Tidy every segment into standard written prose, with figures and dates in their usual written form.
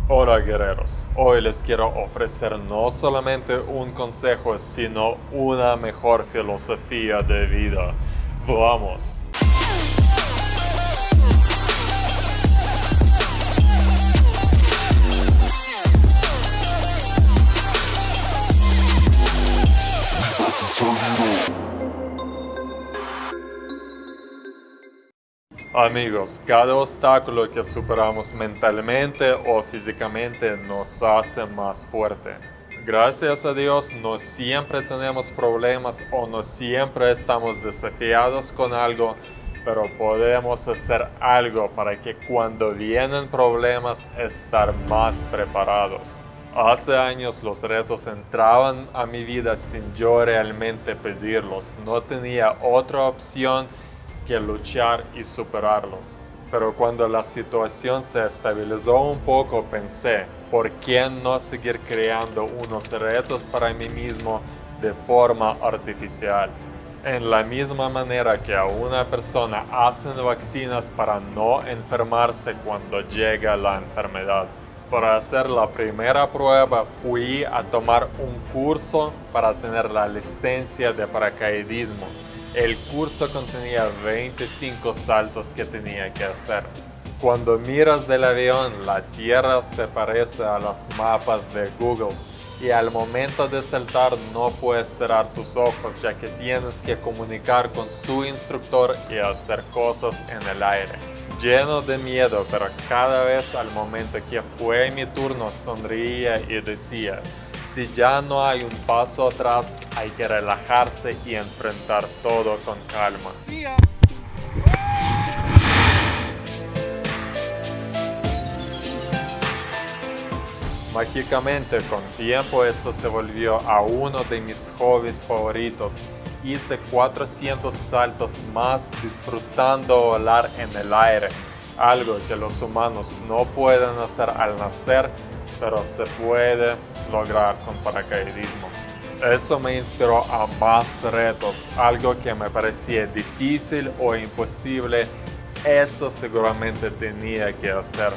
Hola guerreros, hoy les quiero ofrecer no solamente un consejo, sino una mejor filosofía de vida. ¡Vamos! Amigos, cada obstáculo que superamos mentalmente o físicamente nos hace más fuerte. Gracias a Dios no siempre tenemos problemas o no siempre estamos desafiados con algo, pero podemos hacer algo para que cuando vienen problemas estar más preparados. Hace años los retos entraban a mi vida sin yo realmente pedirlos. No tenía otra opción que luchar y superarlos. Pero cuando la situación se estabilizó un poco, pensé, ¿por qué no seguir creando unos retos para mí mismo de forma artificial? En la misma manera que a una persona hacen vacunas para no enfermarse cuando llega la enfermedad. Para hacer la primera prueba fui a tomar un curso para tener la licencia de paracaidismo. El curso contenía 25 saltos que tenía que hacer. Cuando miras del avión, la tierra se parece a los mapas de Google y al momento de saltar no puedes cerrar tus ojos ya que tienes que comunicar con su instructor y hacer cosas en el aire. Lleno de miedo, pero cada vez al momento que fue mi turno sonreía y decía: si ya no hay un paso atrás, hay que relajarse y enfrentar todo con calma. Mágicamente, con tiempo esto se volvió a uno de mis hobbies favoritos. Hice 400 saltos más disfrutando volar en el aire, algo que los humanos no pueden hacer al nacer, pero se puede lograr con paracaidismo. Eso me inspiró a más retos, algo que me parecía difícil o imposible, esto seguramente tenía que hacer.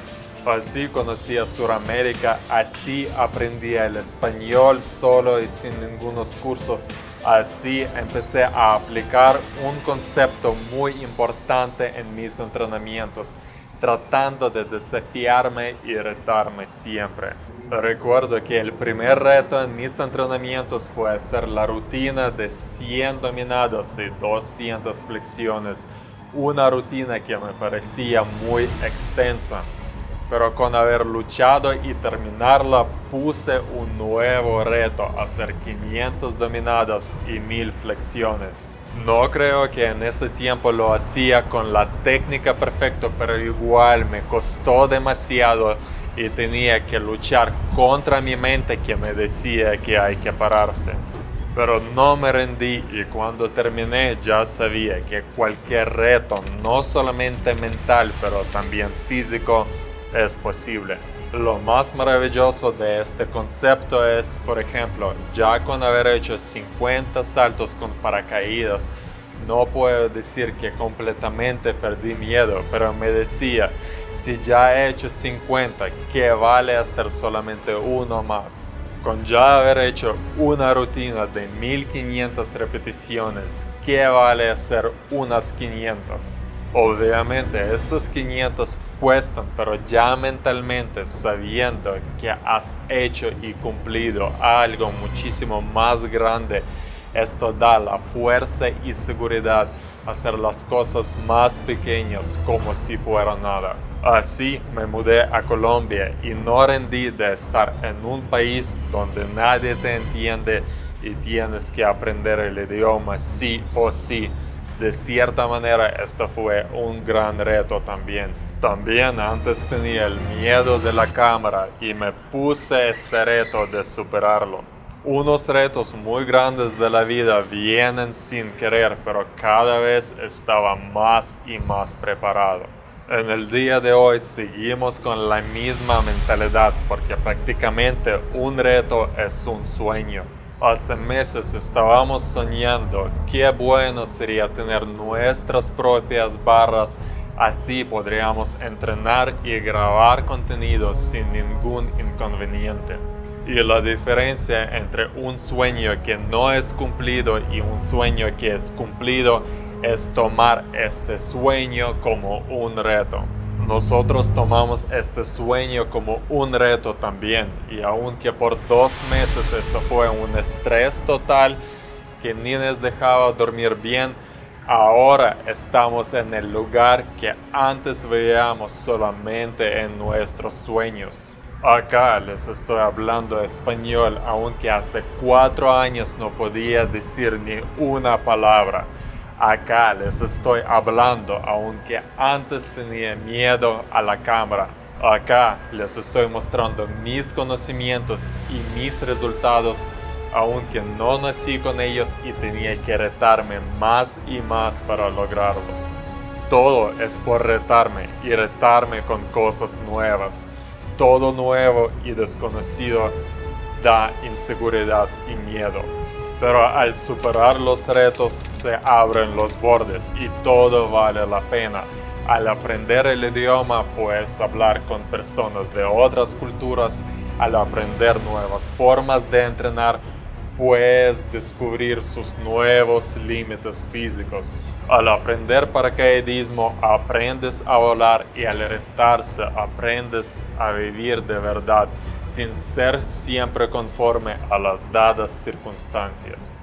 Así conocí a Sudamérica, así aprendí el español solo y sin ningunos cursos. Así empecé a aplicar un concepto muy importante en mis entrenamientos, tratando de desafiarme y retarme siempre. Recuerdo que el primer reto en mis entrenamientos fue hacer la rutina de 100 dominadas y 200 flexiones, una rutina que me parecía muy extensa. Pero con haber luchado y terminarla puse un nuevo reto, hacer 500 dominadas y 1000 flexiones. No creo que en ese tiempo lo hacía con la técnica perfecta, pero igual me costó demasiado y tenía que luchar contra mi mente que me decía que hay que pararse. Pero no me rendí y cuando terminé ya sabía que cualquier reto, no solamente mental, pero también físico, es posible. Lo más maravilloso de este concepto es, por ejemplo, ya con haber hecho 50 saltos con paracaídas, no puedo decir que completamente perdí miedo, pero me decía, si ya he hecho 50, ¿qué vale hacer solamente uno más? Con ya haber hecho una rutina de 1500 repeticiones, ¿qué vale hacer unas 500? Obviamente estos 500 cuestan, pero ya mentalmente sabiendo que has hecho y cumplido algo muchísimo más grande, esto da la fuerza y seguridad a hacer las cosas más pequeñas como si fuera nada. Así me mudé a Colombia y no rendí de estar en un país donde nadie te entiende y tienes que aprender el idioma sí o sí. De cierta manera, esto fue un gran reto también. También antes tenía el miedo de la cámara y me puse este reto de superarlo. Unos retos muy grandes de la vida vienen sin querer, pero cada vez estaba más y más preparado. En el día de hoy seguimos con la misma mentalidad porque prácticamente un reto es un sueño. Hace meses estábamos soñando qué bueno sería tener nuestras propias barras Así podríamos entrenar y grabar contenido sin ningún inconveniente. Y la diferencia entre un sueño que no es cumplido y un sueño que es cumplido es tomar este sueño como un reto. Nosotros tomamos este sueño como un reto también, y aunque por 2 meses esto fue un estrés total que ni nos dejaba dormir bien, ahora estamos en el lugar que antes veíamos solamente en nuestros sueños. Acá les estoy hablando español, aunque hace 4 años no podía decir ni una palabra. Acá les estoy hablando, aunque antes tenía miedo a la cámara. Acá les estoy mostrando mis conocimientos y mis resultados, aunque no nací con ellos y tenía que retarme más y más para lograrlos. Todo es por retarme y retarme con cosas nuevas. Todo nuevo y desconocido da inseguridad y miedo. Pero al superar los retos se abren los bordes y todo vale la pena. Al aprender el idioma puedes hablar con personas de otras culturas. Al aprender nuevas formas de entrenar puedes descubrir sus nuevos límites físicos. Al aprender paracaidismo aprendes a volar, y al retarse aprendes a vivir de verdad, sin ser siempre conforme a las dadas circunstancias.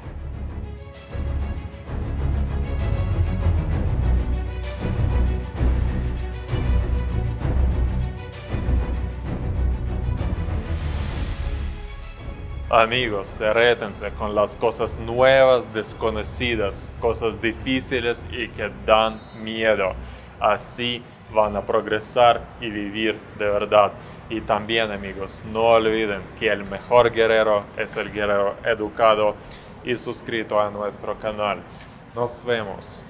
Amigos, rétense con las cosas nuevas, desconocidas, cosas difíciles y que dan miedo. Así van a progresar y vivir de verdad. Y también, amigos, no olviden que el mejor guerrero es el guerrero educado y suscrito a nuestro canal. Nos vemos.